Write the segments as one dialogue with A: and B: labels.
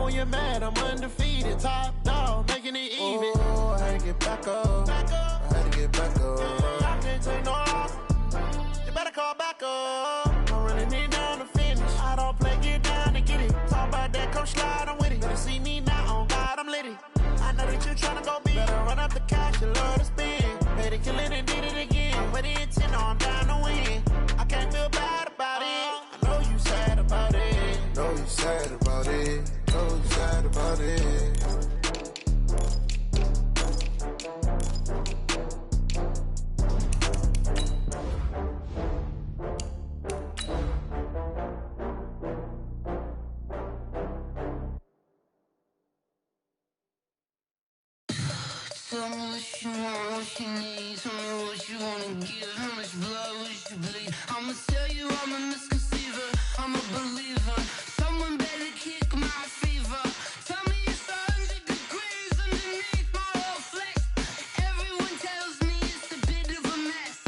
A: when you're mad, I'm undefeated. Top dog, making it even. Oh, I had to get back up. I had to get back up. I can't take no loss. You better call back up. I'm running it down to finish. I don't play, get down to get it. Talk about that, come slide, I'm with it. Better see me now, on God, I'm litty. I know that you tryna go big. Better run up the cash, you love to spend. Made it, kill it, and did it again. With the intent, I'm down to win. I can't feel bad about it. I know you sad about it. Know you sad about it. Know you sad about it.
B: Tell me what you want, what you need. Tell me what you wanna give. How much blood would you bleed? I'ma tell you I'm a misconceiver. I'm a believer. Someone better kick my fever. Tell me it's 100 degrees underneath my whole flesh. Everyone tells me it's a bit of a mess.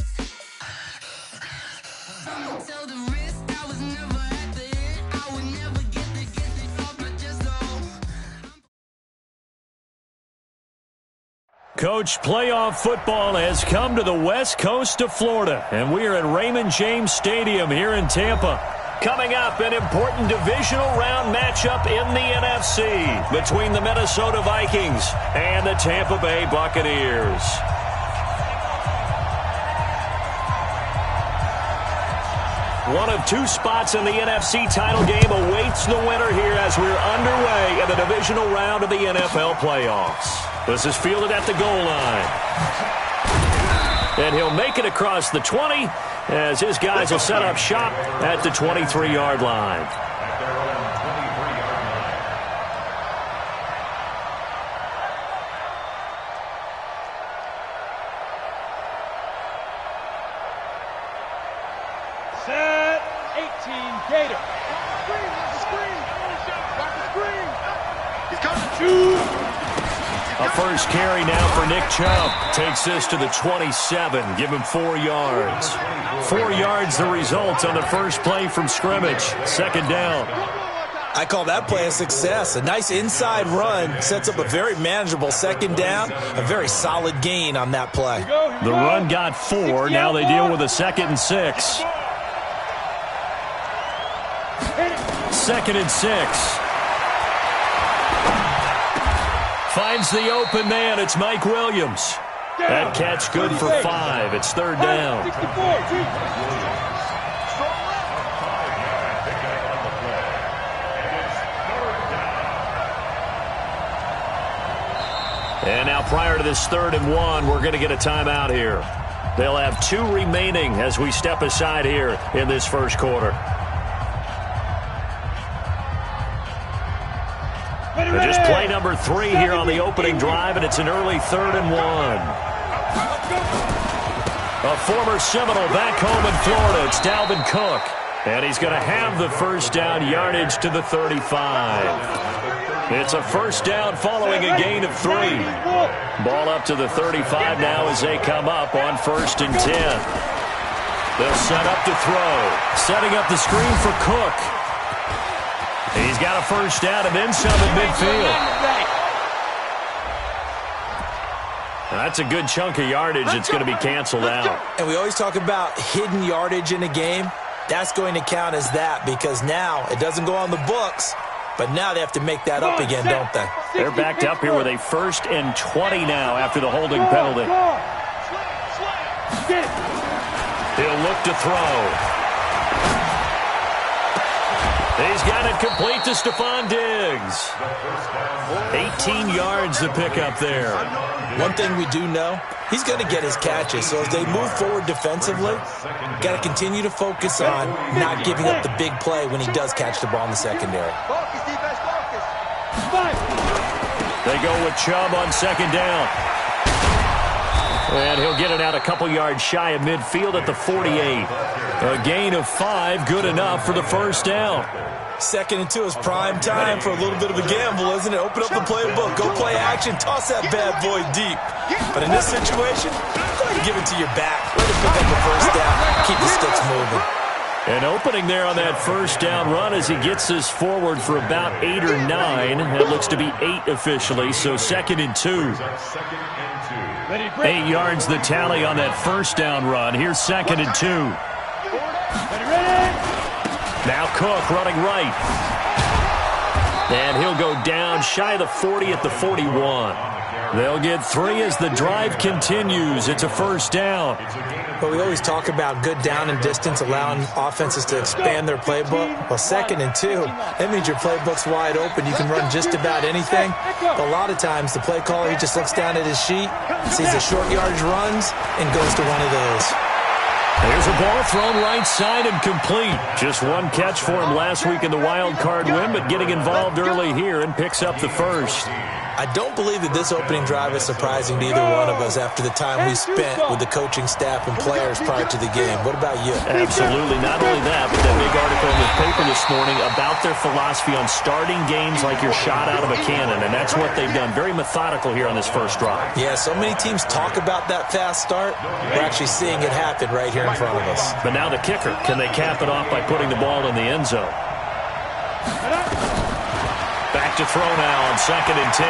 B: I'ma tell the risk I was never at the end. I would never get it off my chest though.
C: Coach, playoff football has come to the west coast of Florida, and we are at Raymond James Stadium here in Tampa. Coming up, an important divisional round matchup in the NFC between the Minnesota Vikings and the Tampa Bay Buccaneers. One of two spots in the NFC title game awaits the winner here as we're underway in the divisional round of the NFL playoffs. This is fielded at the goal line. And he'll make it across the 20 as his guys will set up shop at the 23-yard line.
D: Set 18 Gator. Screen. Got the screen. He's coming. Shoot.
C: A first carry now for Nick Chubb. Takes this to the 27. Give him 4 yards. 4 yards the result on the first play from scrimmage. Second down.
E: I call that play a success. A nice inside run sets up a very manageable second down. A very solid gain on that play.
C: The run got 4. Now they deal with a 2nd and 6. 2nd and 6. Finds the open man. It's Mike Williams. That catch good for 5. It's 3rd down. And now prior to this 3rd and 1, we're going to get a timeout here. They'll have 2 remaining as we step aside here in this first quarter. Just play number 3 here on the opening drive, and it's an early 3rd and 1. A former Seminole back home in Florida. It's Dalvin Cook. And he's going to have the first down, yardage to the 35. It's a first down following a gain of 3. Ball up to the 35 now as they come up on 1st and 10. They'll set up to throw. Setting up the screen for Cook. He's got a first down and then some at midfield. That's a good chunk of yardage. It's going to be canceled out.
E: And we always talk about hidden yardage in a game. That's going to count as that because now it doesn't go on the books, but now they have to make that up again, don't they?
C: They're backed up here with a 1st and 20 now after the holding penalty. He'll look to throw. He's got it complete to Stephon Diggs. 18 yards to pick up there.
E: One thing we do know, he's going to get his catches. So as they move forward defensively, got to continue to focus on not giving up the big play when he does catch the ball in the secondary.
C: They go with Chubb on 2nd down. And he'll get it out a couple yards shy of midfield at the 48. A gain of 5, good enough for the first down.
E: 2nd and 2 is prime time for a little bit of a gamble, isn't it? Open up the playbook, go play action, toss that bad boy deep. But in this situation, go ahead and give it to your back. Let it pick up the first down, keep the sticks moving.
C: An opening there on that first down run as he gets us forward for about 8 or 9. It looks to be 8 officially, so 2nd and 2. 8 yards the tally on that first down run. Here's 2nd and 2. Now Cook running right. And he'll go down shy of the 40 at the 41. They'll get 3 as the drive continues. It's a first down.
E: But we always talk about good down and distance, allowing offenses to expand their playbook. Well, 2nd and 2, that means your playbook's wide open. You can run just about anything. But a lot of times, the play caller, he just looks down at his sheet, sees the short yardage runs, and goes to one of those.
C: There's a ball thrown right side and complete. Just one catch for him last week in the wild card win, but getting involved early here and picks up the first.
E: I don't believe that this opening drive is surprising to either one of us after the time we spent with the coaching staff and players prior to the game. What about you?
C: Absolutely. Not only that, but that big article in the paper this morning about their philosophy on starting games like you're shot out of a cannon, and that's what they've done. Very methodical here on this first drive.
E: Yeah, so many teams talk about that fast start. We're actually seeing it happen right here in front of us.
C: But now the kicker. Can they cap it off by putting the ball in the end zone? Back to throw now on 2nd and 10.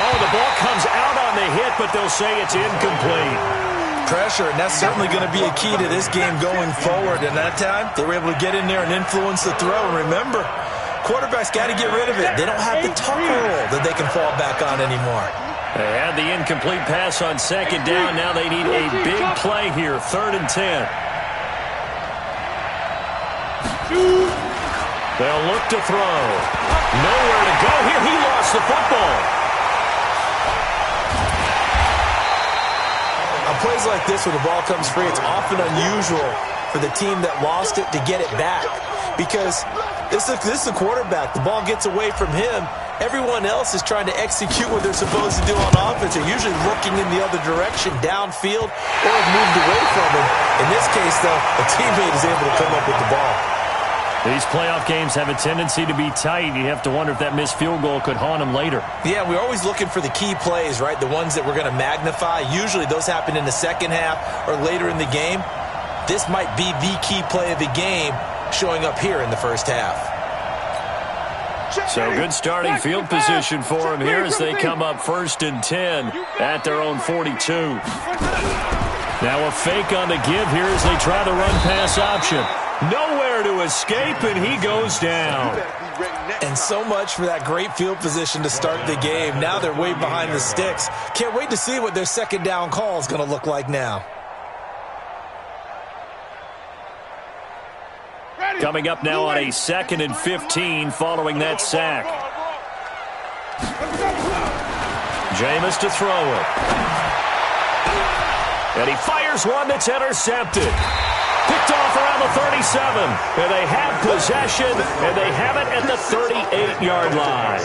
C: Oh, the ball comes out on the hit, but they'll say it's incomplete.
E: Pressure, and that's certainly going to be a key to this game going forward. And that time, they were able to get in there and influence the throw. And remember, quarterbacks got to get rid of it. They don't have the tucker roll that they can fall back on anymore.
C: They had the incomplete pass on 2nd down. Now they need a big play here, 3rd and 10. They'll look to throw. Nowhere to go here. He lost the football.
E: On plays like this where the ball comes free, it's often unusual for the team that lost it to get it back. Because this is the quarterback. The ball gets away from him. Everyone else is trying to execute what they're supposed to do on offense. They're usually looking in the other direction, downfield, or have moved away from him. In this case, though, a teammate is able to come up with the ball.
C: These playoff games have a tendency to be tight. You have to wonder if that missed field goal could haunt them later.
E: Yeah, we're always looking for the key plays, right? The ones that we're going to magnify. Usually those happen in the second half or later in the game. This might be the key play of the game showing up here in the first half.
C: So good starting field position for them here as they come up 1st and 10 at their own 42. Now a fake on the give here as they try the run-pass option. Nowhere to escape, and he goes down.
E: And so much for that great field position to start the game. Now they're way behind the sticks. Can't wait to see what their 2nd down call is going to look like now.
C: Coming up now on a 2nd and 15 following that sack. Jameis to throw it. And he fires one that's intercepted. Picked off around the 37. And they have possession, and they have it at the 38-yard line.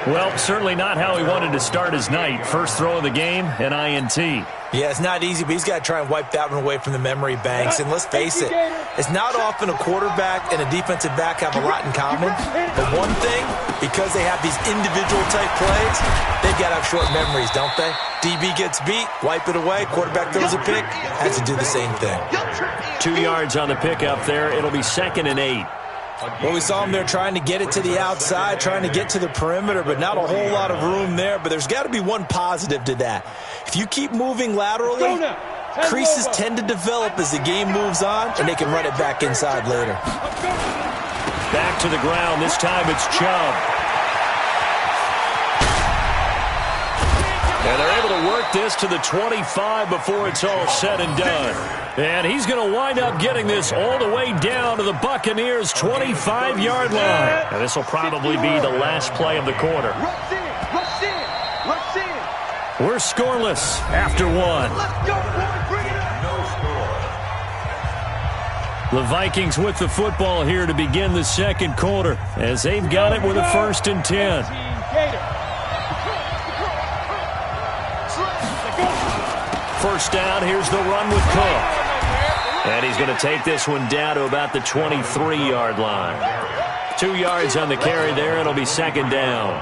C: Well, certainly not how he wanted to start his night. First throw of the game, an INT.
E: Yeah, it's not easy, but he's got to try and wipe that one away from the memory banks. And let's face it, it's not often a quarterback and a defensive back have a lot in common. But one thing, because they have these individual-type plays, they've got to have short memories, don't they? DB gets beat, wipe it away, quarterback throws a pick, has to do the same thing.
C: 2 yards on the pickup there. It'll be 2nd and 8.
E: Well, we saw him there trying to get it to the outside, trying to get to the perimeter, but not a whole lot of room there. But there's got to be one positive to that. If you keep moving laterally, creases tend to develop as the game moves on, and they can run it back inside later.
C: Back to the ground. This time it's Chubb. And they're able to work this to the 25 before it's all said and done. And he's going to wind up getting this all the way down to the Buccaneers' 25-yard line. And this will probably be the last play of the quarter. We're scoreless after one. The Vikings with the football here to begin the second quarter as they've got it with a 1st and 10. First down, here's the run with Cook. And he's going to take this one down to about the 23-yard line. 2 yards on the carry there. It'll be 2nd down.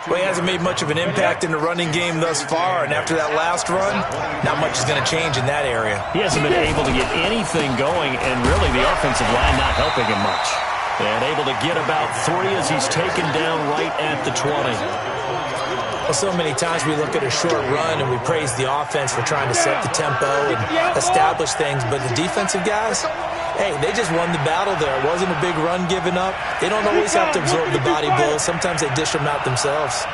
E: Well, he hasn't made much of an impact in the running game thus far, and after that last run, not much is going to change in that area.
C: He hasn't been able to get anything going, and really the offensive line not helping him much. And able to get about 3 as he's taken down right at the 20.
E: Well, so many times we look at a short run and we praise the offense for trying to set the tempo and establish things, but the defensive guys, hey, they just won the battle there. It wasn't a big run given up. They don't always have to absorb the body blows. Sometimes they dish them out themselves.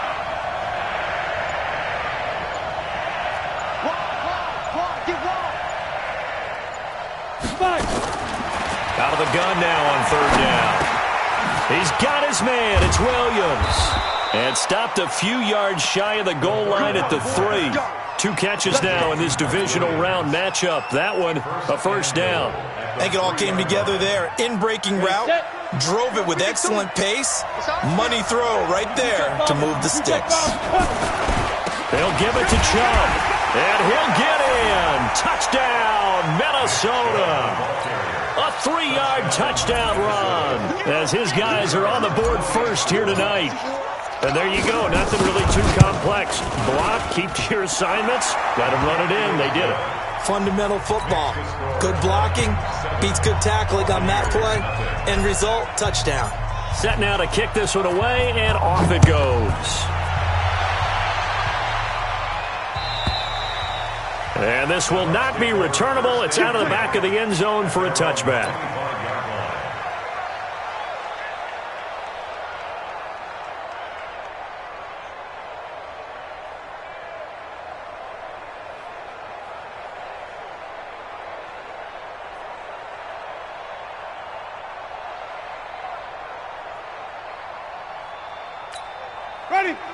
C: Out of the gun now on 3rd down. He's got his man. It's Williams. And stopped a few yards shy of the goal line at the 3. 2 catches now in this divisional round matchup. That one, a 1st down.
E: I think it all came together there. In-breaking route, drove it with excellent pace. Money throw right there to move the sticks.
C: They'll give it to Chubb. And he'll get in. Touchdown, Minnesota. A 3-yard touchdown run as his guys are on the board first here tonight. And there you go. Nothing really too complex. Block, keep to your assignments, let them run it in. They did it.
E: Fundamental football. Good blocking, beats good tackling on that play. End result, touchdown.
C: Set now to kick this one away, and off it goes. And this will not be returnable. It's out of the back of the end zone for a touchback.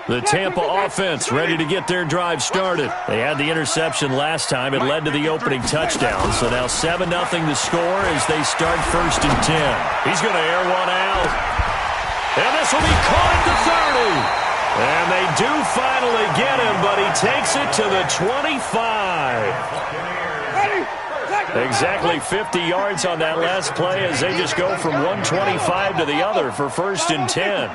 C: The Tampa offense ready to get their drive started. They had the interception last time. It led to the opening touchdown. So now 7-0 the score as they start 1st and 10. He's going to air one out. And this will be caught at the 30. And they do finally get him, but he takes it to the 25. Exactly 50 yards on that last play as they just go from 125 to the other for 1st and 10.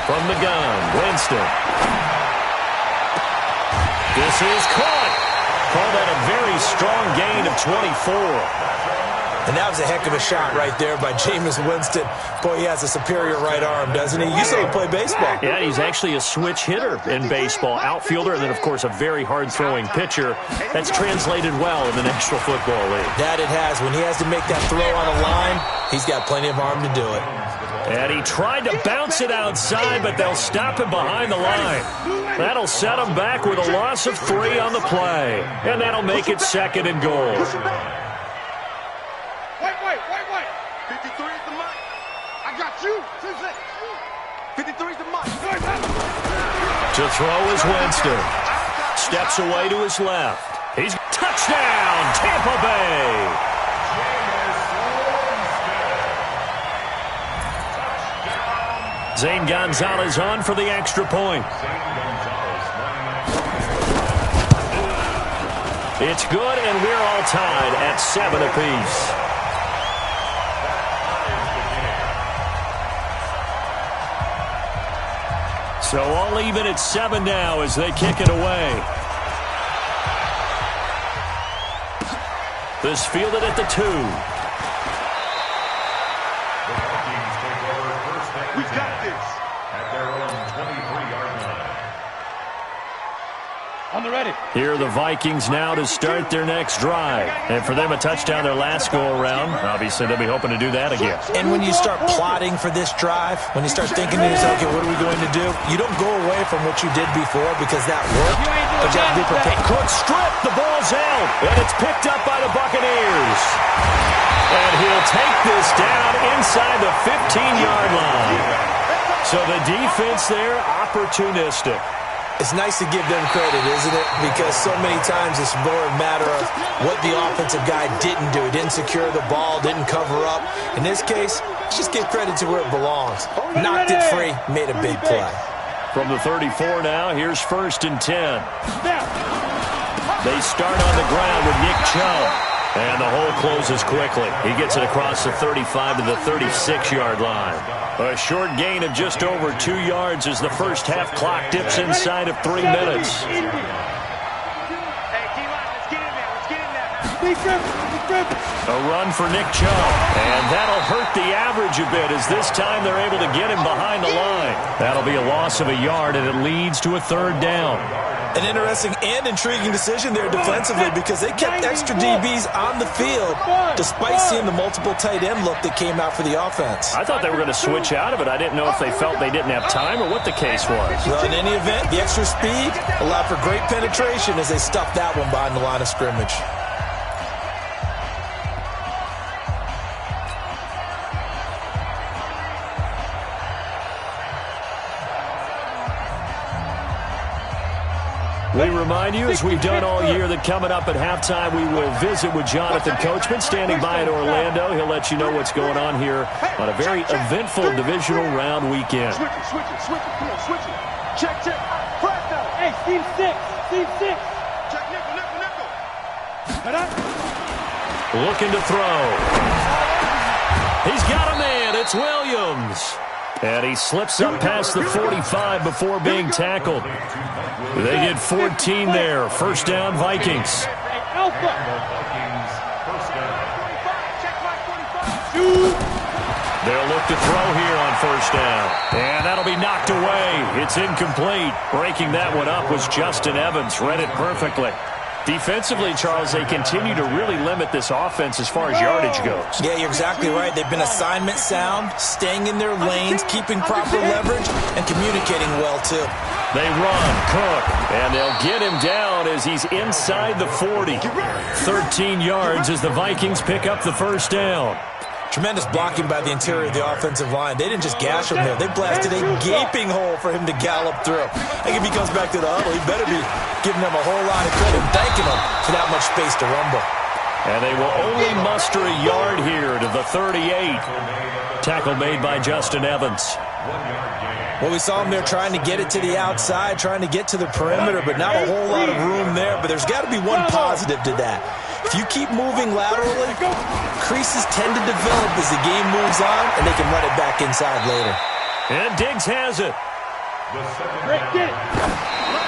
C: From the gun, Winston. This is caught. Call that a very strong gain of 24.
E: And that was a heck of a shot right there by Jameis Winston. Boy, he has a superior right arm, doesn't he? You say he played baseball.
C: Yeah, he's actually a switch hitter in baseball. Outfielder, and then, of course, a very hard-throwing pitcher. That's translated well in the National Football League.
E: That it has. When he has to make that throw on a line, he's got plenty of arm to do it.
C: And he tried to bounce it outside, but they'll stop him behind the line. That'll set him back with a loss of 3 on the play. And that'll make it 2nd and goal.
D: Wait. 53 is the mark. I got you. 53 is the mark.
C: To throw is Winston. Steps away to his left. He's touchdown, Tampa Bay. Zane Gonzalez on for the extra point. It's good, and we're all tied at 7 apiece. So all even at 7 now as they kick it away. This fielded at the 2.
D: We got this.
F: At their own 23-yard line.
D: On the ready.
C: Here are the Vikings now to start their next drive. And for them, a touchdown their last go-around. Obviously, they'll be hoping to do that again.
E: And when you start plotting for this drive, when you start thinking to yourself, okay, what are we going to do? You don't go away from what you did before because that worked, but you have to be prepared.
C: Cook strip, the ball's out, and it's picked up by the Buccaneers. And he'll take this down inside the 15-yard line. So the defense there, opportunistic.
E: It's nice to give them credit, isn't it? Because so many times it's more a matter of what the offensive guy didn't do. Didn't secure the ball, didn't cover up. In this case, let's just give credit to where it belongs. Knocked it free, made a big play.
C: From the 34 now, here's 1st and 10. They start on the ground with Nick Chubb. And the hole closes quickly. He gets it across the 35 to the 36-yard line. A short gain of just over 2 yards as the first half clock dips inside of 3 minutes. A run for Nick Chubb. And that'll hurt the average a bit as this time they're able to get him behind the line. That'll be a loss of a yard, and it leads to a 3rd down.
E: An interesting and intriguing decision there defensively because they kept extra DBs on the field despite seeing the multiple tight end look that came out for the offense.
C: I thought they were going to switch out of it. I didn't know if they felt they didn't have time or what the case was.
E: Well, in any event, the extra speed allowed for great penetration as they stuffed that one behind the line of scrimmage.
C: We remind you, as we've done all year, that coming up at halftime, we will visit with Jonathan Coachman, standing by in Orlando. He'll let you know what's going on here on a very eventful divisional round weekend.
D: Switch it. Come on, switch it. Check. Press down.
G: Hey, Team 6.
D: Check, nickel.
C: Looking to throw. He's got a man. It's Williams. And he slips up past the 45 before being tackled. They get 14 there. First down, Vikings. They'll look to throw here on first down. And that'll be knocked away. It's incomplete. Breaking that one up was Justin Evans. Read it perfectly. Defensively, Charles, they continue to really limit this offense as far as yardage goes.
E: Yeah, you're exactly right. They've been assignment sound, staying in their lanes, keeping proper leverage, and communicating well, too.
C: They run, Cook, and they'll get him down as he's inside the 40. 13 yards as the Vikings pick up the first down.
E: Tremendous blocking by the interior of the offensive line. They didn't just gash him there. They blasted a gaping hole for him to gallop through. I think if he comes back to the huddle, he better be giving them a whole lot of credit and thanking them for that much space to rumble.
C: And they will only muster a yard here to the 38. Tackle made by Justin Evans.
E: Well, we saw him there trying to get it to the outside, trying to get to the perimeter, but not a whole lot of room there. But there's got to be one positive to that. If you keep moving laterally, creases tend to develop as the game moves on, and they can run it back inside later.
C: And Diggs has it.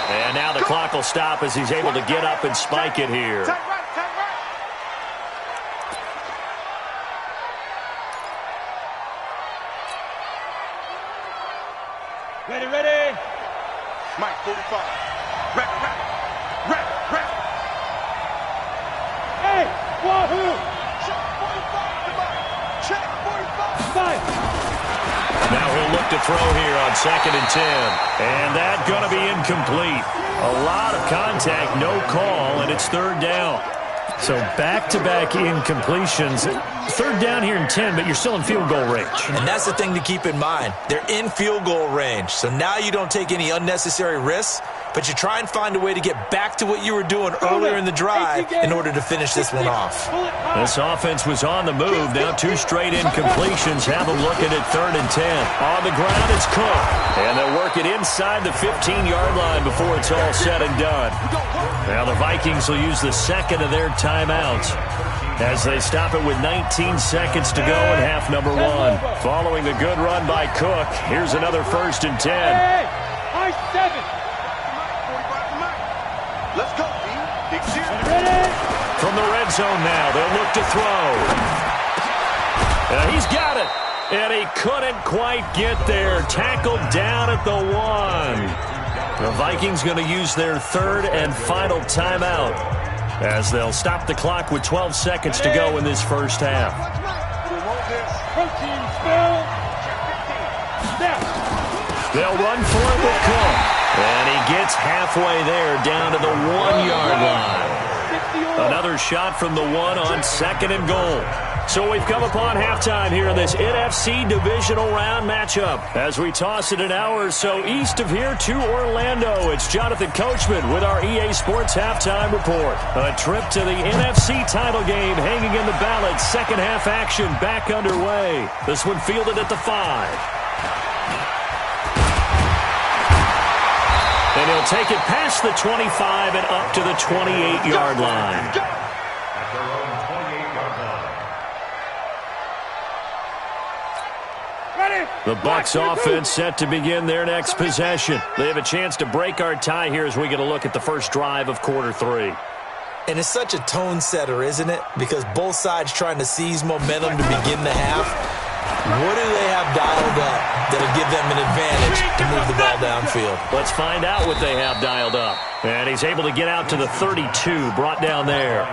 C: And now the clock will stop as he's able to get up and spike it here.
G: Ready.
D: Mike, 45. Rap.
G: Hey, Wahoo!
D: Check 45. Check 45.
C: Now he'll look to throw here on 2nd and 10. And that's going to be incomplete. A lot of contact, no call, and it's 3rd down. So back-to-back incompletions. 3rd down here in 10, but you're still in field goal range.
E: And that's the thing to keep in mind. They're in field goal range. So now you don't take any unnecessary risks, but you try and find a way to get back to what you were doing earlier in the drive in order to finish this one off.
C: This offense was on the move. Now 2 straight incompletions have them looking at 3rd and 10. On the ground, it's Cook. And they'll work it inside the 15-yard line before it's all said and done. Now the Vikings will use the second of their timeouts as they stop it with 19 seconds to go in half number 1. Following the good run by Cook, here's another 1st and 10.
G: High 7.
D: Let's go, B. Big zero.
C: From the red zone now, they'll look to throw. He's got it. And he couldn't quite get there. Tackled down at the 1. The Vikings going to use their 3rd and final timeout as they'll stop the clock with 12 seconds to go in this first half. They'll run for it with Cook. And he gets halfway there down to the 1-yard line. Another shot from the 1 on 2nd and goal. So we've come upon halftime here in this NFC divisional round matchup. As we toss it an hour or so east of here to Orlando, it's Jonathan Coachman with our EA Sports Halftime Report. A trip to the NFC title game hanging in the balance. Second half action back underway. This one fielded at the 5. And he'll take it past the 25 and up to the 28-yard line.
F: At their own
C: The Bucs offense set to begin their next possession. They have a chance to break our tie here as we get a look at the first drive of quarter 3.
E: And it's such a tone setter, isn't it? Because both sides trying to seize momentum to begin the half. What do they have dialed up that'll give them an advantage to move the ball downfield?
C: Let's find out what they have dialed up. And he's able to get out to the 32, brought down there.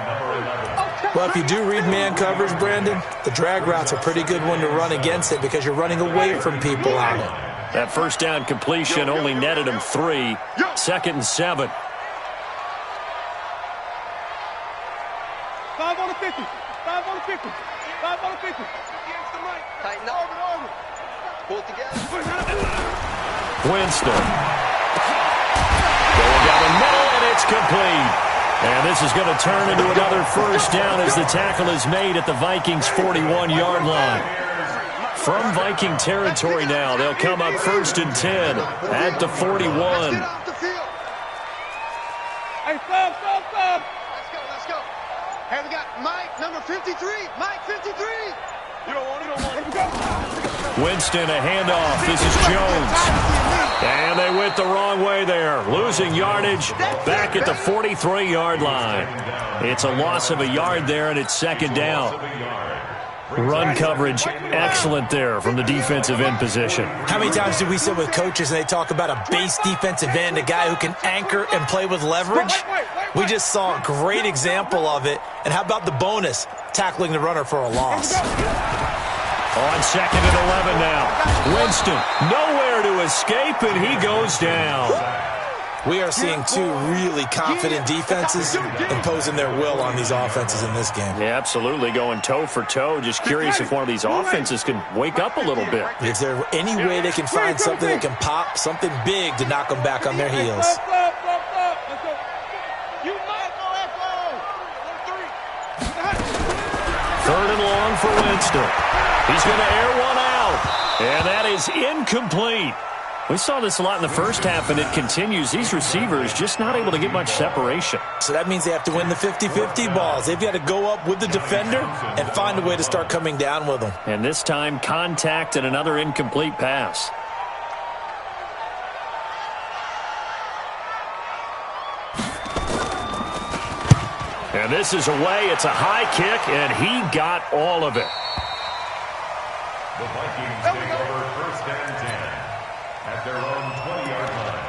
E: Well, if you do read man coverage, Brandon, the drag route's a pretty good one to run against it because you're running away from people on it.
C: That first down completion only netted him 3. 2nd and 7.
G: 5 on the 50. 5 on the 50. 5 on the 50.
H: Tighten up. Pull it together.
C: Winston. Going down the middle, and it's complete. And this is going to turn into another first down as the tackle is made at the Vikings' 41-yard line. From Viking territory now, they'll come up 1st and 10 at the 41.
G: Hey, stop.
D: Let's go. Hey, we got Mike, number 53. Mike, 53. You don't want it.
C: Winston, a handoff. This is Jones. And they went the wrong way there. Losing yardage back at the 43-yard line. It's a loss of a yard there, and it's 2nd down. Run coverage, excellent there from the defensive end position.
E: How many times do we sit with coaches and they talk about a base defensive end, a guy who can anchor and play with leverage? We just saw a great example of it. And how about the bonus, tackling the runner for a loss?
C: On 2nd and 11 now. Winston, nowhere to escape, and he goes down.
E: We are seeing two really confident defenses imposing their will on these offenses in this game.
C: Yeah, absolutely, going toe for toe. Just curious if one of these offenses can wake up a little bit.
E: Is there any way they can find something that can pop, something big to knock them back on their heels?
C: Third and long for Winston. He's going to air one out, and that is incomplete. We saw this a lot in the first half, and it continues. These receivers just not able to get much separation.
E: So that means they have to win the 50-50 balls. They've got to go up with the defender and find a way to start coming down with them.
C: And this time, contact and another incomplete pass. And this is away. It's a high kick, and he got all of it.
F: The Vikings take over 1st and 10 at their own 20-yard line.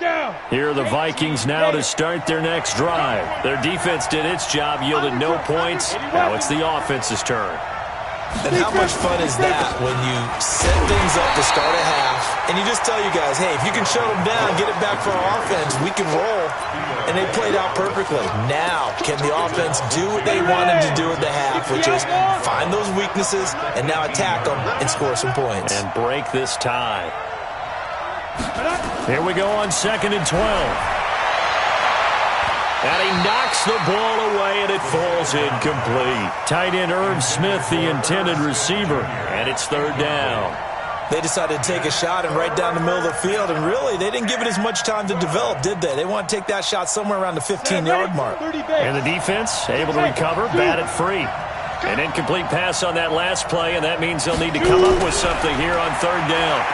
G: Down.
C: Here are the Vikings now to start their next drive. Their defense did its job, yielded no points. Now it's the offense's turn.
E: And how much fun is that when you set things up to start a half and you just tell you guys, hey, if you can shut them down, get it back for our offense, we can roll. And they played out perfectly. Now, can the offense do what they wanted to do at the half, which is find those weaknesses and now attack them and score some points.
C: And break this tie. Here we go on 2nd and 12. And he knocks the ball away, and it falls incomplete. Tight end Irv Smith, the intended receiver, and it's 3rd down.
E: They decided to take a shot and right down the middle of the field, and really, they didn't give it as much time to develop, did they? They want to take that shot somewhere around the 15-yard mark.
C: And the defense able to recover, batted free. An incomplete pass on that last play, and that means they'll need to come up with something here on 3rd down.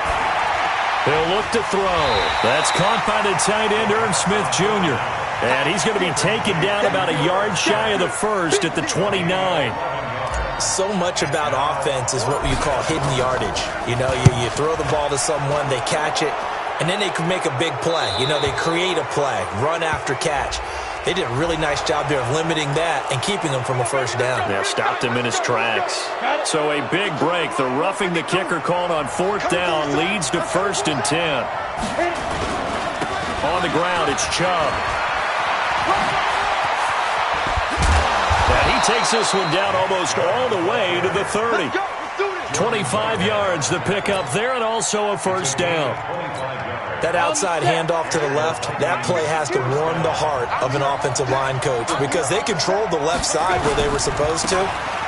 C: They'll look to throw. That's caught by the tight end, Irv Smith Jr., and he's going to be taken down about a yard shy of the first at the 29.
E: So much about offense is what you call hidden yardage. You know, you throw the ball to someone, they catch it, and then they can make a big play. You know, they create a play, run after catch. They did a really nice job there of limiting that and keeping him from a first down.
C: Yeah, stopped him in his tracks. So a big break. The roughing the kicker called on 4th down leads to 1st and 10. On the ground, it's Chubb. And he takes this one down almost all the way to the 30. 25 yards the pickup there, and also a first down.
E: That outside handoff to the left, that play has to warm the heart of an offensive line coach because they controlled the left side where they were supposed to.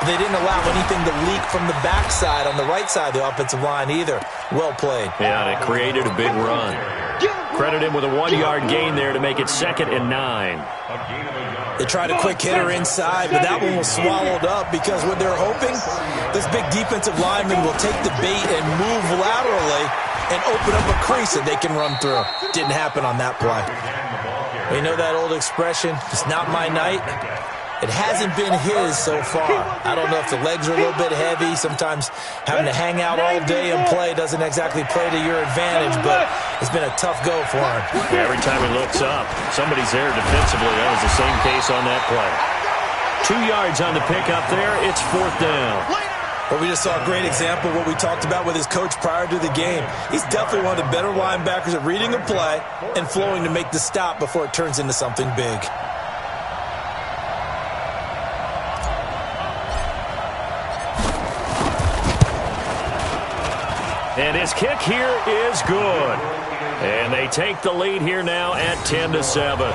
E: They didn't allow anything to leak from the backside on the right side of the offensive line either. Well played.
C: Yeah, and it created a big run. Credit him with a 1-yard gain there to make it 2nd and 9.
E: They tried a quick hitter inside, but that one was swallowed up because what they're hoping, this big defensive lineman will take the bait and move laterally and open up a crease that they can run through. Didn't happen on that play. You know that old expression, it's not my night? It hasn't been his so far. I don't know if the legs are a little bit heavy. Sometimes having to hang out all day and play doesn't exactly play to your advantage, but it's been a tough go for him.
C: Yeah, every time he looks up, somebody's there defensively. That was the same case on that play. 2 yards on the pickup there. It's 4th down.
E: Well, we just saw a great example of what we talked about with his coach prior to the game. He's definitely one of the better linebackers at reading a play and flowing to make the stop before it turns into something big.
C: And his kick here is good. And they take the lead here now at 10-7.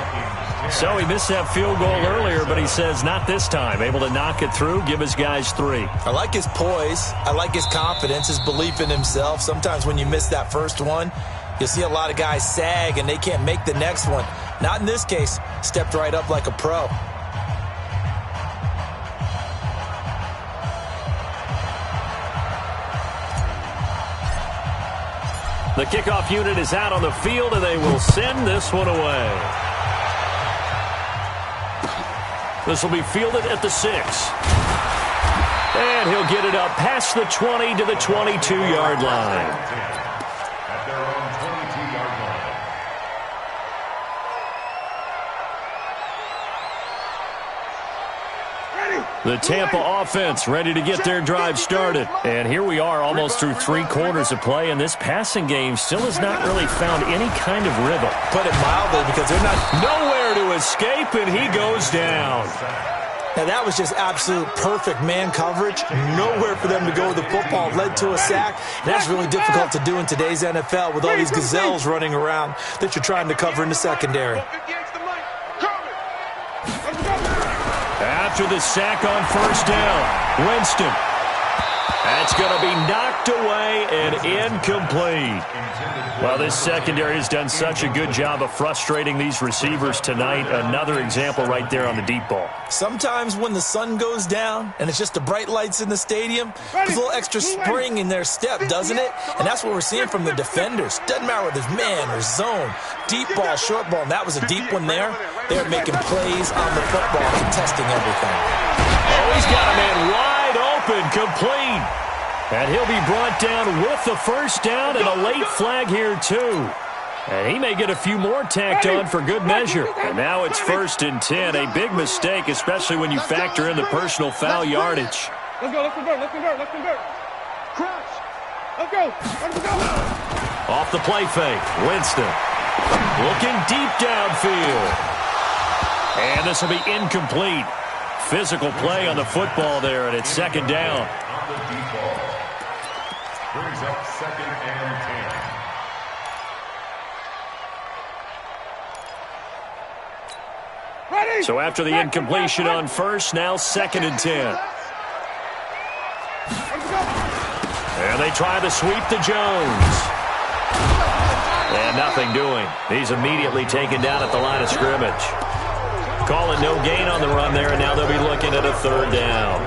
C: So he missed that field goal earlier, but he says not this time. Able to knock it through, give his guys 3.
E: I like his poise. I like his confidence, his belief in himself. Sometimes when you miss that first one, you'll see a lot of guys sag and they can't make the next one. Not in this case. Stepped right up like a pro.
C: The kickoff unit is out on the field, and they will send this one away. This will be fielded at the 6. And he'll get it up past the 20 to the 22-yard line.
F: At their own 22-yard line.
C: The Tampa offense ready to get their drive started. And here we are almost through 3 quarters of play, and this passing game still has not really found any kind of rhythm.
E: Put it mildly, because they're not
C: nowhere to escape, and he goes down.
E: Now, that was just absolute perfect man coverage. Nowhere for them to go with the football. Led to a sack. And that's really difficult to do in today's NFL with all these gazelles running around that you're trying to cover in the secondary.
C: After the sack on 1st down, Winston. That's going to be knocked away and incomplete. Well, this secondary has done such a good job of frustrating these receivers tonight. Another example right there on the deep ball.
E: Sometimes when the sun goes down and it's just the bright lights in the stadium, there's a little extra spring in their step, doesn't it? And that's what we're seeing from the defenders. Doesn't matter whether it's man or zone, deep ball, short ball. And that was a deep one there. They're making plays on the football, contesting everything.
C: Oh, he's got a man wide open, complete. And he'll be brought down with the 1st down and a late flag here, too. And he may get a few more tacked on for good measure. And now it's 1st and 10. A big mistake, especially when you factor in the personal foul yardage.
G: Let's go, let's convert, let's convert, let's convert. Crouch. Let's go, let's go.
C: Off the play fake, Winston. Looking deep downfield. And this will be incomplete. Physical play on the football there, and it's 2nd down.
F: On the deep ball. Brings up 2nd and 10.
G: Ready.
C: So after the incompletion on 1st, now 2nd and 10. And they try to sweep to Jones. And nothing doing. He's immediately taken down at the line of scrimmage. Calling no gain on the run there, and now they'll be looking at a 3rd down.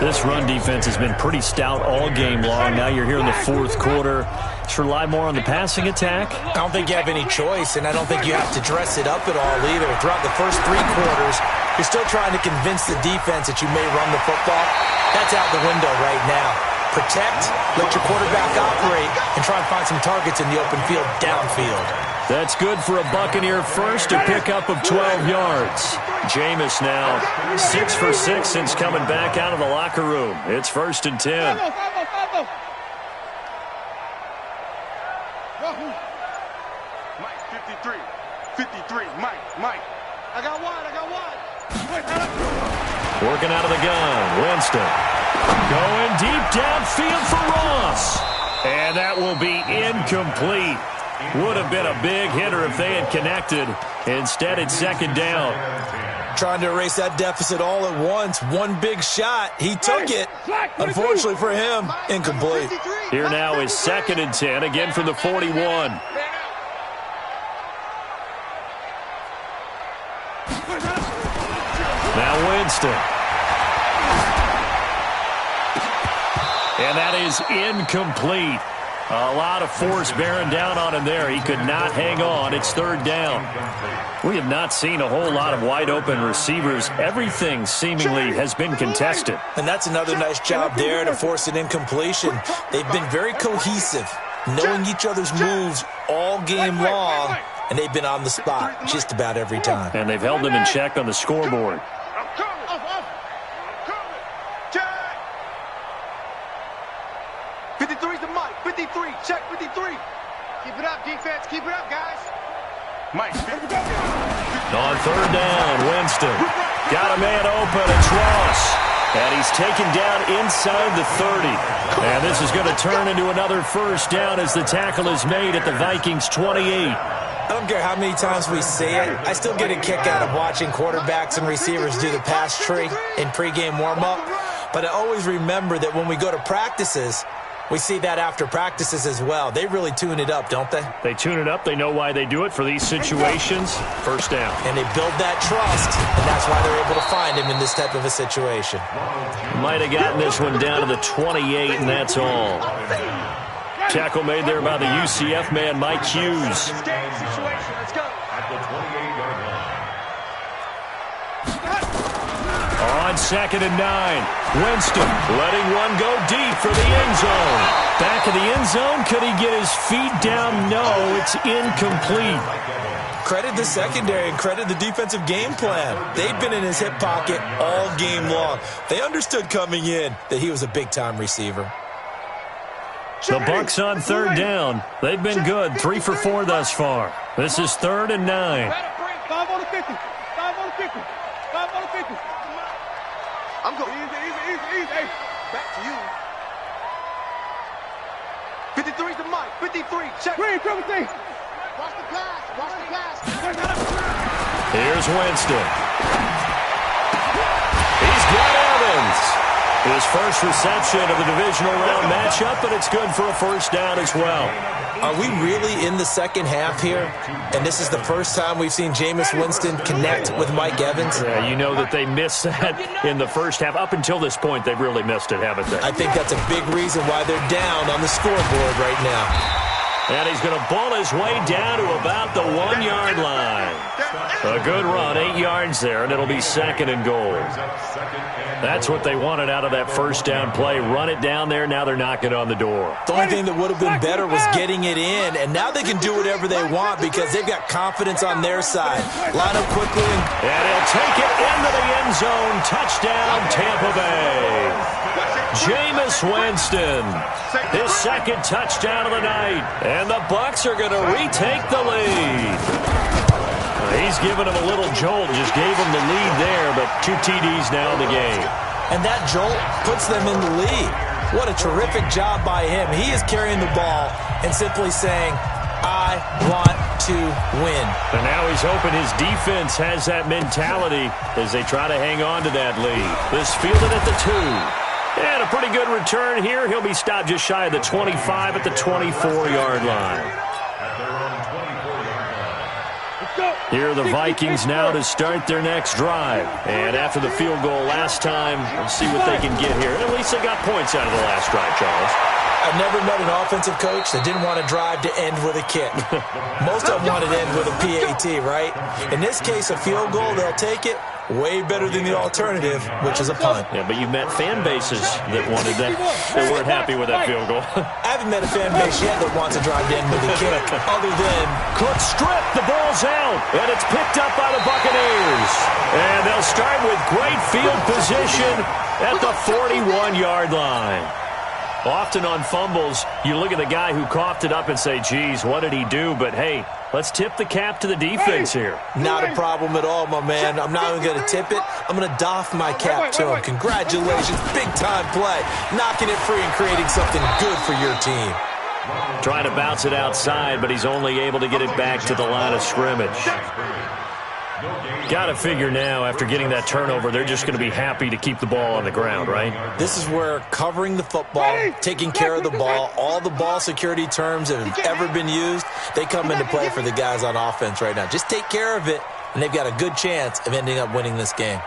C: This run defense has been pretty stout all game long. Now you're here in the 4th quarter. Should rely more on the passing attack.
E: I don't think you have any choice, and I don't think you have to dress it up at all either. Throughout the first 3 quarters, you're still trying to convince the defense that you may run the football. That's out the window right now. Protect, let your quarterback operate, and try and find some targets in the open field downfield.
C: That's good for a Buccaneer first, a pickup of 12 yards. Jameis now 6 for 6 since coming back out of the locker room. It's 1st and 10.
D: Mike, 53. 53, Mike. I got wide.
C: Working out of the gun, Winston. Going deep downfield for Ross. And that will be incomplete. Would have been a big hitter if they had connected. Instead, it's 2nd down.
E: Trying to erase that deficit all at once. One big shot. He took it. Unfortunately for him, incomplete.
C: Here now is 2nd and 10, again from the 41. Now Winston. And that is incomplete. A lot of force bearing down on him there. He could not hang on. It's third down. We have not seen a whole lot of wide-open receivers. Everything seemingly has been contested.
E: And that's another nice job there to force an incompletion. They've been very cohesive, knowing each other's moves all game long, and they've been on the spot just about every time.
C: And they've held them in check on the scoreboard.
D: 53's the Mike. 53. Check 53. Keep it up, defense. Keep it up, guys. Mike.
C: On third down, Winston. Got a man open. It's Ross. And he's taken down inside the 30. And this is going to turn into another first down as the tackle is made at the Vikings' 28.
E: I don't care how many times we say it, I still get a kick out of watching quarterbacks and receivers do the pass tree in pregame warm-up. But I always remember that when we go to practices, we see that after practices as well. They really tune it up, don't they?
C: They tune it up. They know why they do it for these situations. First down.
E: And they build that trust, and that's why they're able to find him in this type of a situation.
C: Might have gotten this one down to the 28, and that's all. Tackle made there by the UCF man, Mike Hughes. On 2nd and 9, Winston letting one go deep for the end zone. Back of the end zone, could he get his feet down? No, it's incomplete.
E: Credit the secondary and credit the defensive game plan. They've been in his hip pocket all game long. They understood coming in that he was a big-time receiver.
C: The Bucs on third down. They've been good, 3 for 4 thus far. This is 3rd and 9.
G: 5 on the 50. 5 on the 50. 5 on the 50.
D: I'm going. Easy. Hey, back to you. 53's the Mike. 53. Check.
G: Green, triple T.
D: Watch the pass. Watch the pass.
C: Here's Winston. He's got Evans. His first reception of the divisional round matchup, but it's good for a first down as well.
E: Are we really in the second half here? And this is the first time we've seen Jameis Winston connect with Mike Evans?
C: Yeah, you know that they missed that in the first half. Up until this point, they've really missed it, haven't they?
E: I think that's a big reason why they're down on the scoreboard right now.
C: And he's going to ball his way down to about the 1-yard line. A good run, 8 yards there, and it'll be 2nd and goal. That's what they wanted out of that first down play. Run it down there. Now they're knocking on the door.
E: The only thing that would have been better was getting it in, and now they can do whatever they want because they've got confidence on their side. Line up quickly.
C: And he'll take it into the end zone. Touchdown, Tampa Bay. Jameis Winston, his 2nd touchdown of the night. And the Bucs are going to retake the lead. He's given him a little jolt, just gave him the lead there, but 2 TDs now in the game.
E: And that jolt puts them in the lead. What a terrific job by him. He is carrying the ball and simply saying, I want to win.
C: And now he's hoping his defense has that mentality as they try to hang on to that lead. This fielded at the 2. And a pretty good return here. He'll be stopped just shy of the 25 at the 24-yard line. Here are the Vikings now to start their next drive. And after the field goal last time, we'll see what they can get here. And at least they got points out of the last drive, Charles.
E: I've never met an offensive coach that didn't want to drive to end with a kick. Most of them wanted to end with a PAT, right? In this case, a field goal, they'll take it. Way better than the alternative, which is a punt.
C: Yeah, but you met fan bases that wanted that, that weren't happy with that field goal.
E: I haven't met a fan base yet that wants to drive to end with a kick, other than
C: Cook stripped, the ball's out, and it's picked up by the Buccaneers. And they'll start with great field position at the 41-yard line. Often on fumbles, you look at the guy who coughed it up and say, geez, what did he do? But, hey, let's tip the cap to the defense here.
E: Not a problem at all, my man. I'm not even going to tip it. I'm going to doff my cap to him. Congratulations. Big-time play. Knocking it free and creating something good for your team.
C: Trying to bounce it outside, but he's only able to get it back to the line of scrimmage. Got to figure now, after getting that turnover, they're just going to be happy to keep the ball on the ground, right?
E: This is where covering the football, taking care of the ball, all the ball security terms that have ever been used, they come into play for the guys on offense right now. Just take care of it, and they've got a good chance of ending up winning this game.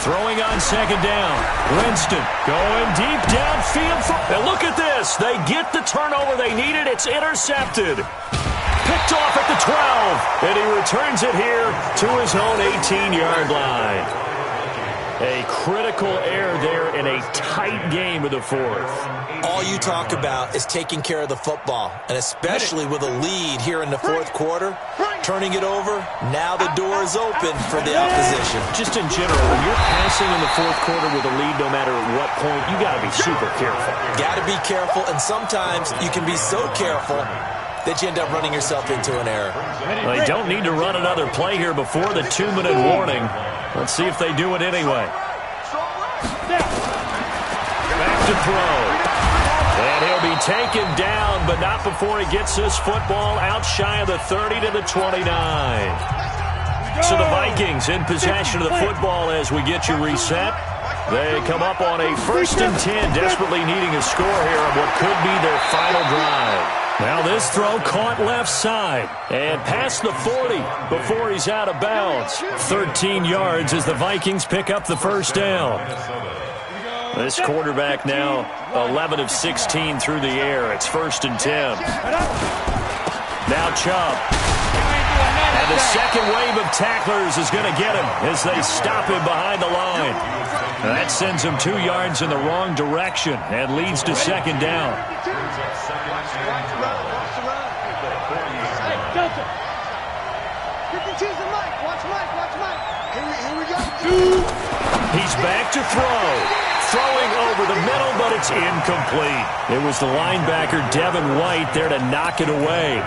C: Throwing on second down. Winston going deep downfield. And look at this. They get the turnover they needed. It's intercepted. Picked off at the 12. And he returns it here to his own 18-yard line. A critical error there in a tight game of the fourth.
E: All you talk about is taking care of the football, and especially with a lead here in the fourth quarter, turning it over, now the door is open for the opposition.
C: Just in general, when you're passing in the fourth quarter with a lead, no matter at what point, you got to be super careful.
E: Got to be careful, and sometimes you can be so careful that you end up running yourself into an error.
C: They don't need to run another play here before the 2-minute warning. Let's see if they do it anyway. Back to throw. And he'll be taken down, but not before he gets his football out shy of the 30 to the 29. So the Vikings in possession of the football as we get you reset. They come up on a 1st and 10, desperately needing a score here on what could be their final drive. Now this throw caught left side and past the 40 before he's out of bounds. 13 yards as the Vikings pick up the first down. This quarterback now 11 of 16 through the air. It's 1st and 10. Now Chubb. And the second wave of tacklers is going to get him as they stop him behind the line. That sends him 2 yards in the wrong direction and leads to second down. He's back to throw. Throwing over the middle, but it's incomplete. It was the linebacker, Devin White, there to knock it away.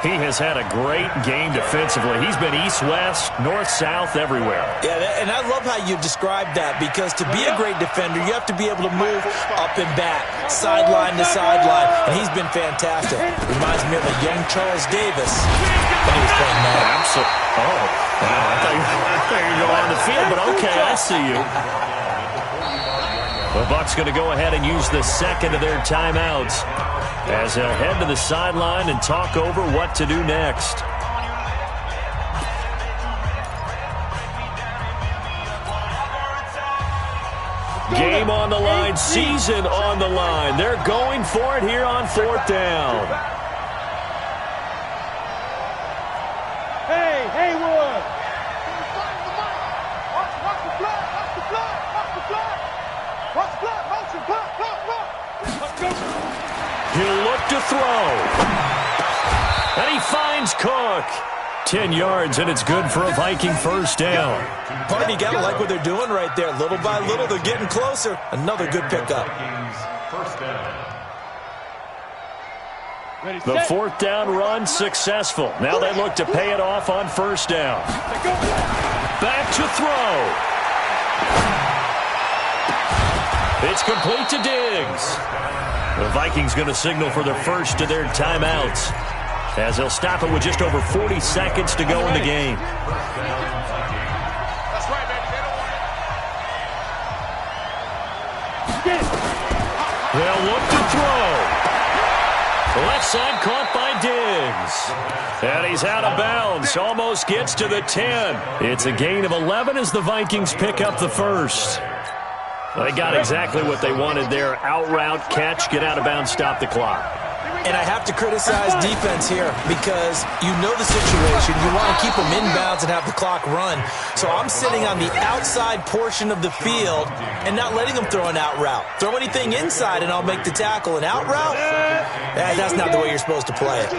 C: He has had a great game defensively. He's been east-west, north-south, everywhere. Yeah,
E: and I love how you described that, because to be a great defender, you have to be able to move up and back, sideline to sideline, and he's been fantastic. Reminds me of a young Charles Davis when he was playing that.
C: Absolutely. Oh, wow. I thought you were going on the field, but okay, I see you. The Bucs going to go ahead and use the second of their timeouts as they'll head to the sideline and talk over what to do next. Game on the line, season on the line. They're going for it here on 4th down.
G: Hey, Haywood!
C: He'll look to throw. And he finds Cook. 10 yards, and it's good for a Viking first down.
E: Pardon, you got to like what they're doing right there. Little by little, they're getting closer. Another good pickup.
C: The 4th down run successful. Now they look to pay it off on 1st down. Back to throw. It's complete to Diggs. The Vikings going to signal for the first of their timeouts as they'll stop it with just over 40 seconds to go in the game.
D: That's right, baby. They don't want it.
C: They'll look to throw. The left side caught by Diggs. And he's out of bounds. Almost gets to the 10. It's a gain of 11 as the Vikings pick up the first. They got exactly what they wanted there. Out route, catch, get out of bounds, stop the clock.
E: And I have to criticize defense here because you know the situation. You want to keep them inbounds and have the clock run. So I'm sitting on the outside portion of the field and not letting them throw an out route. Throw anything inside and I'll make the tackle. An out route? That's not the way you're supposed to play it.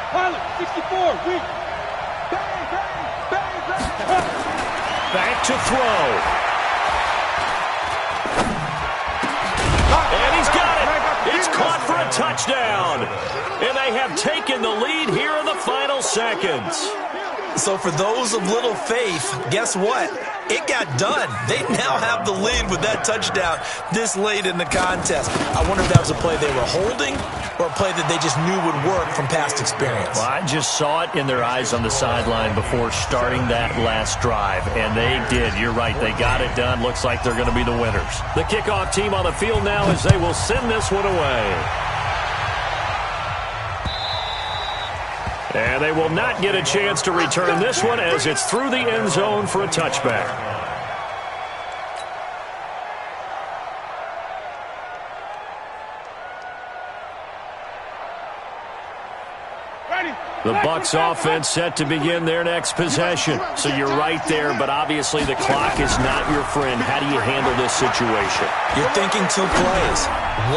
G: Pilot, 64, weak.
C: Back to throw. And he's got it. It's caught for a touchdown. And they have taken the lead here in the final seconds.
E: So for those of little faith, guess what? It got done. They now have the lead with that touchdown this late in the contest. I wonder if that was a play they were holding or a play that they just knew would work from past experience.
C: Well, I just saw it in their eyes on the sideline before starting that last drive, and they did. You're right. They got it done. Looks like they're going to be the winners. The kickoff team on the field now as they will send this one away. And they will not get a chance to return this one as it's through the end zone for a touchback. The Bucs offense set to begin their next possession. So you're right there, but obviously the clock is not your friend. How do you handle this situation?
E: You're thinking 2 plays.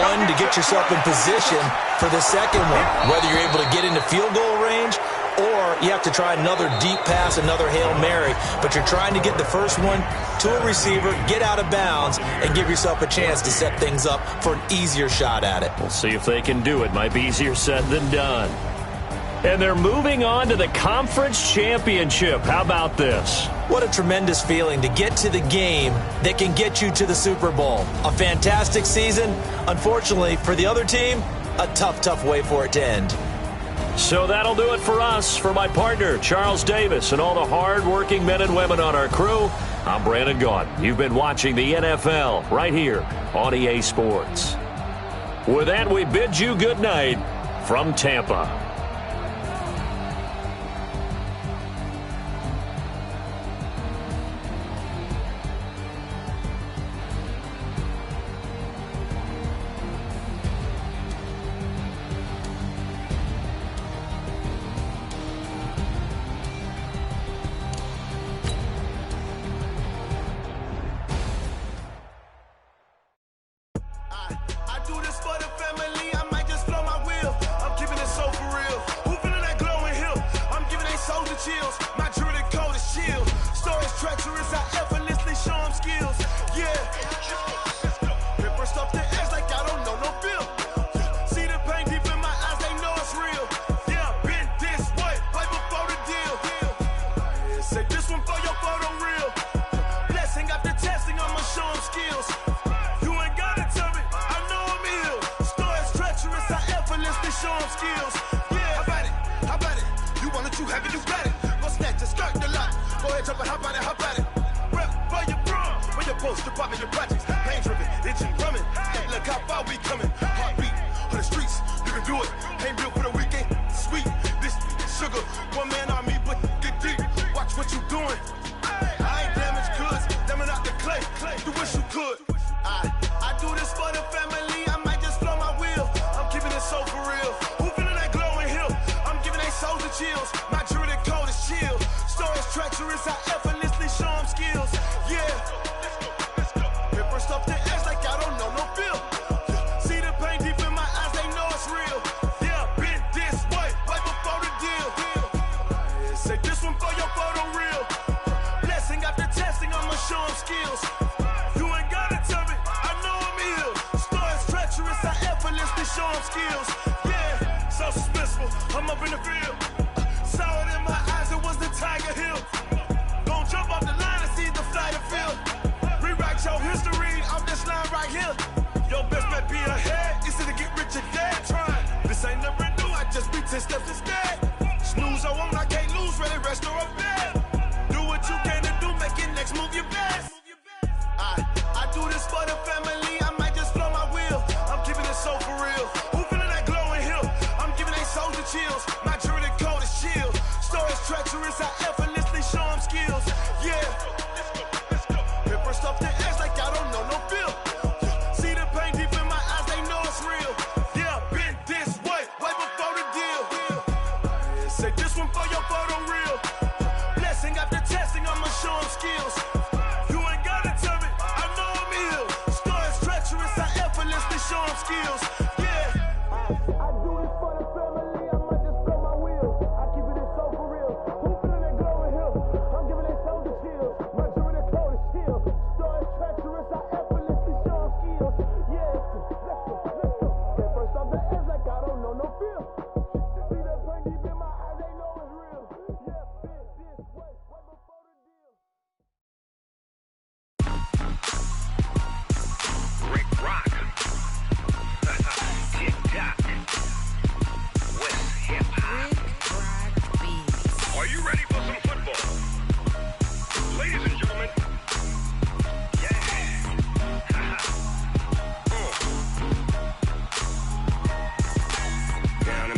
E: One, to get yourself in position for the second one, whether you're able to get into field goal range or you have to try another deep pass, another Hail Mary. But you're trying to get the first one to a receiver, get out of bounds, and give yourself a chance to set things up for an easier shot at it.
C: We'll see if they can do it. Might be easier said than done. And they're moving on to the conference championship. How about this?
E: What a tremendous feeling to get to the game that can get you to the Super Bowl. A fantastic season. Unfortunately, for the other team, a tough way for it to end.
C: So that'll do it for us. For my partner, Charles Davis, and all the hard-working men and women on our crew, I'm Brandon Gaudin. You've been watching the NFL right here on EA Sports. With that, we bid you good night from Tampa.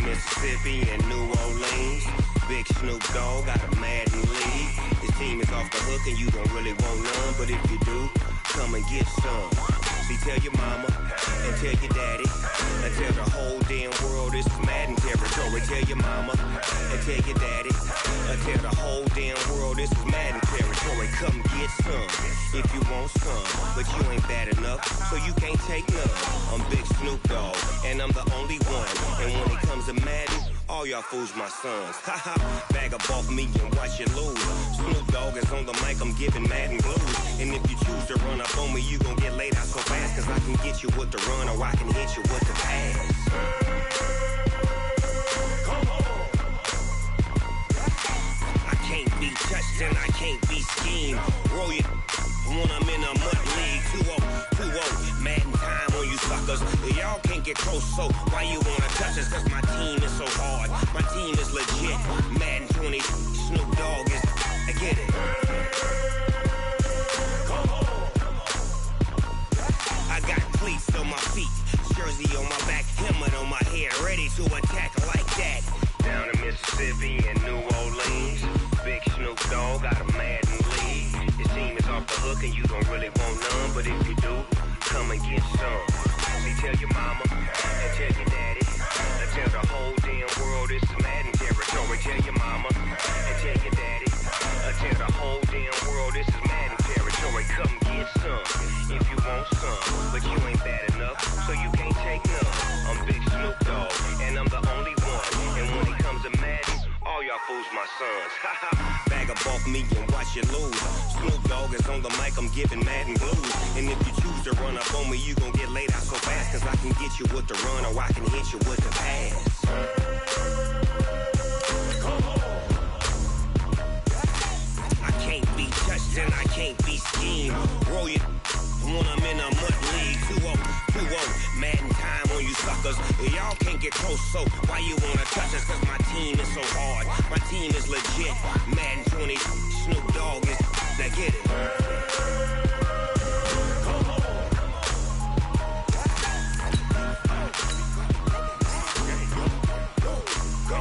I: Mississippi and New Orleans. Dogg got a Madden league. His team is off the hook and you don't really want none, but if you do, come and get some. See, tell your mama and tell your daddy and tell the whole damn world this is Madden territory. Tell your mama and tell your daddy and tell the whole damn world this is Madden territory. Come get some if you want some, but you ain't bad enough, so you can't take none. I'm Big Snoop Dogg, and I'm the only one. And when it comes to Madden, all y'all fools my sons. Haha, bag up off me and watch you lose. Snoop Dogg is on the mic, I'm giving Madden blues. And if you choose to run up on me, you gon' get laid out so fast, cause I can get you with the run or I can hit you with the pass. Come on. I can't be touched and I can't be schemed. Roll you when I'm in a mud league. 2-0, Madden time on you suckers. Y'all can't get close, so why you wanna touch us? Cause my team is so hard, my team is legit. Madden 20, Snoop Dogg is, I get it. Come on. I got cleats on my feet, jersey on my back, helmet on my head, ready to attack like that. Down in Mississippi and New Orleans, Big Snoop Dogg got a Madden league. His team is off the hook and you don't really want none, but if you do, come and get some. See, tell your mama and tell your daddy and tell the whole damn world this is Madden territory. Tell your mama and tell your daddy and tell the whole damn world this is Madden territory. Come get some if you want some, but you ain't bad enough, so you can't take none. I'm Big Snoop Dogg, and I'm the only one. And when it comes to Madden, all y'all fools my sons. Bag up off me and watch you lose. Snoop Dogg is on the mic, I'm giving Madden blues. And if you choose to run up on me, you gon' get laid out so fast, cause I can get you with the run or I can hit you with the pass. Come on. I can't be touched and I can't be schemed. Roll you when I'm in a mud league. 2-0, Madden time on you suckers. Y'all can't get close, so why you wanna touch us? Cause my team is so hard, my team is legit. Madden 20, Snoop Dogg is, now get it. Come on. Go.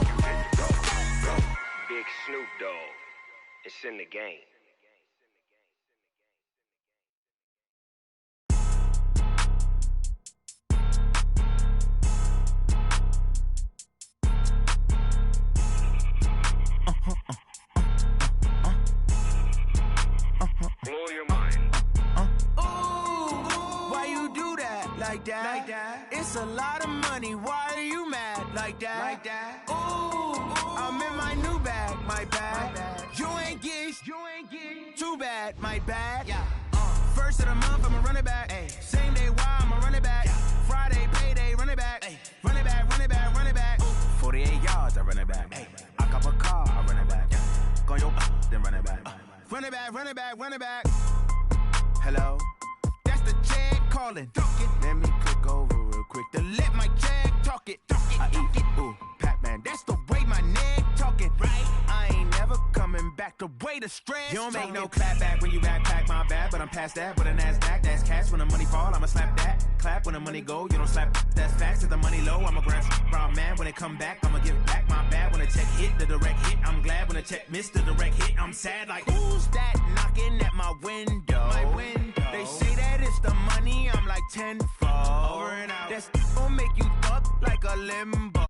I: Big Snoop Dogg, it's in the game. Blow your mind.
A: Ooh, why you do that? Like that? It's a lot of money. Why are you mad? Like that? Ooh, I'm in my new bag. My bad. You ain't getting too bad. My bad. Yeah. First of the month, I'ma run it back. Ay. Same day, why I'ma run it back. Yeah. Friday, payday, run it back. Ay. Run it back. 48 yards, I run it back. Ay. I cop a car, I run it back. Go your then run it back. Run it back. Hello? That's the check calling. Let me click over real quick to let my check talk it. I eat it. Ooh, Pac-Man, that's the way my neck talking. Right? I ain't never coming back the way the stress. You don't make no clap back when you backpack, my bad, but I'm past that. With a NASDAQ, that's cash. When the money fall, I'ma slap that. Clap when the money go, you don't slap. That's facts. If the money low, I'ma grab brown man. When it come back, I'ma give back my bad. When the check hit, the direct hit, I'm glad. When the check missed the direct hit, I'm sad. Like, who's that knocking at my window? They say that it's the money, I'm like tenfold. Over and out. That's gon' make you up like a limbo.